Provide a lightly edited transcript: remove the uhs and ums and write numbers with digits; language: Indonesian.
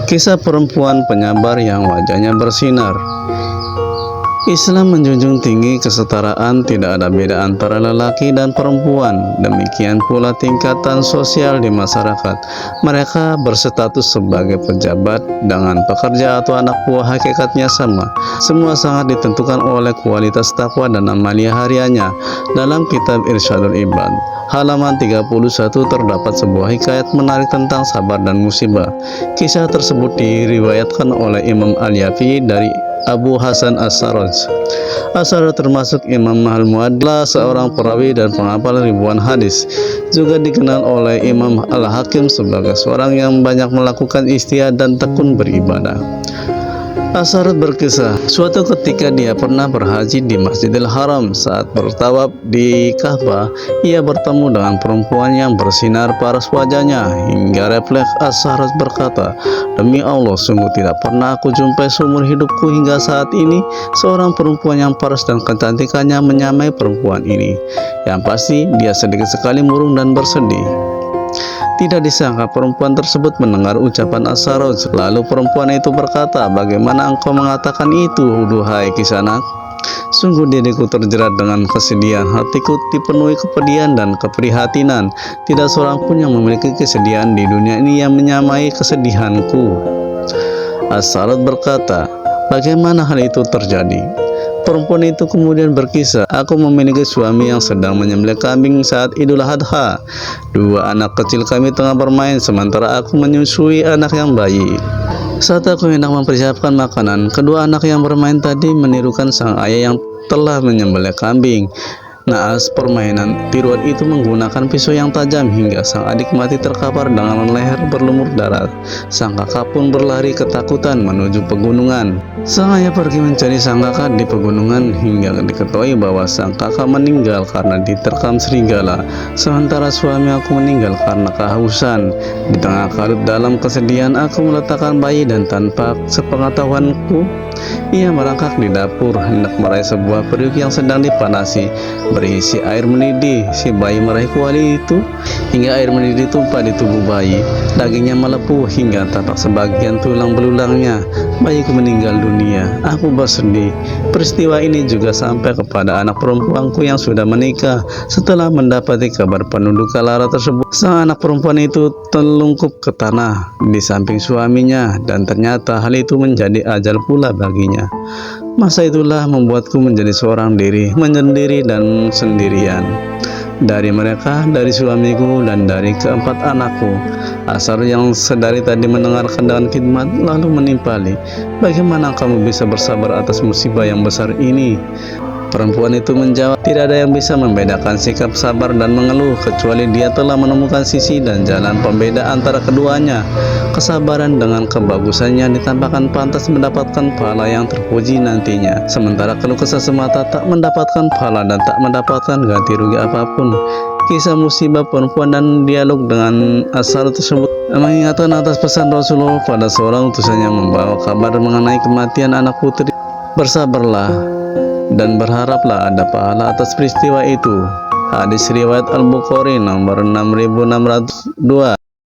Kisah perempuan penyabar yang wajahnya bersinar. Islam menjunjung tinggi kesetaraan, tidak ada beda antara lelaki dan perempuan. Demikian pula tingkatan sosial di masyarakat. Mereka berstatus sebagai pejabat dengan pekerja atau anak buah hakikatnya sama. Semua sangat ditentukan oleh kualitas takwa dan amalia hariannya. Dalam kitab Irsyadul Ibad, halaman 31 terdapat sebuah hikayat menarik tentang sabar dan musibah. Kisah tersebut diriwayatkan oleh Imam Al-Yafi dari Abu Hasan As-Sarraj. As-Sarraj termasuk Imam Al-Muadlah, seorang perawi dan penghafal ribuan hadis. Juga dikenal oleh Imam Al-Hakim sebagai seorang yang banyak melakukan ijtihad dan tekun beribadah. As-Sarraj berkisah, suatu ketika dia pernah berhaji di Masjidil Haram. Saat bertawaf di Ka'bah, ia bertemu dengan perempuan yang bersinar paras wajahnya. Hingga refleks As-Sarraj berkata, "Demi Allah, sungguh tidak pernah aku jumpai seumur hidupku hingga saat ini seorang perempuan yang paras dan kecantikannya menyamai perempuan ini." Yang pasti dia sedikit sekali murung dan bersedih. Tidak disangka perempuan tersebut mendengar ucapan As-Sarraj. Lalu perempuan itu berkata, "Bagaimana engkau mengatakan itu, duhai Kisanak? Sungguh diriku terjerat dengan kesedihan, hatiku dipenuhi kepedihan dan keprihatinan. Tidak seorang pun yang memiliki kesedihan di dunia ini yang menyamai kesedihanku." As-Sarraj berkata, "Bagaimana hal itu terjadi?" Perempuan itu kemudian berkisah, "Aku memiliki suami yang sedang menyembelih kambing saat Idul Adha. Dua anak kecil kami tengah bermain sementara aku menyusui anak yang bayi. Saat aku hendak mempersiapkan makanan, kedua anak yang bermain tadi menirukan sang ayah yang telah menyembelih kambing. Naas permainan tiruan itu menggunakan pisau yang tajam hingga sang adik mati terkapar dengan leher berlumur darah. Sang kakak pun berlari ketakutan menuju pegunungan. Sang ayah pergi mencari sang kakak di pegunungan hingga diketahui bahwa sang kakak meninggal karena diterkam serigala. Sementara suami aku meninggal karena kehausan. Di tengah kalut dalam kesedihan, aku meletakkan bayi dan tanpa sepengetahuanku, ia merangkak di dapur hendak meraih sebuah periuk yang sedang dipanasi berisi air mendidih. Si bayi meraih kuali itu hingga air mendidih tumpah di tubuh bayi. Dagingnya melepuh hingga tampak sebagian tulang belulangnya. Bayiku meninggal dunia. Aku bersedih. Peristiwa ini juga sampai kepada anak perempuanku yang sudah menikah. Setelah mendapati kabar penuh duka lara tersebut, sang anak perempuan itu terlungkup ke tanah di samping suaminya, dan ternyata hal itu menjadi ajal pula baginya. Masa itulah membuatku menjadi seorang diri, menyendiri dan sendirian. Dari mereka, dari suamiku, dan dari keempat anakku." Asar yang sedari tadi mendengarkan dengan khidmat lalu menimpali, "Bagaimana kamu bisa bersabar atas musibah yang besar ini?" Perempuan itu menjawab, "Tidak ada yang bisa membedakan sikap sabar dan mengeluh kecuali dia telah menemukan sisi dan jalan pembeda antara keduanya. Kesabaran dengan kebagusannya ditampakkan pantas mendapatkan pahala yang terpuji nantinya. Sementara keluh kesah semata tak mendapatkan pahala dan tak mendapatkan ganti rugi apapun." Kisah musibah perempuan dan dialog dengan As-Sarraj tersebut mengingatkan atas pesan Rasulullah pada seorang utusan yang membawa kabar mengenai kematian anak putri. "Bersabarlah dan berharaplah ada pahala atas peristiwa itu." Hadis riwayat Al-Bukhari nomor 6602.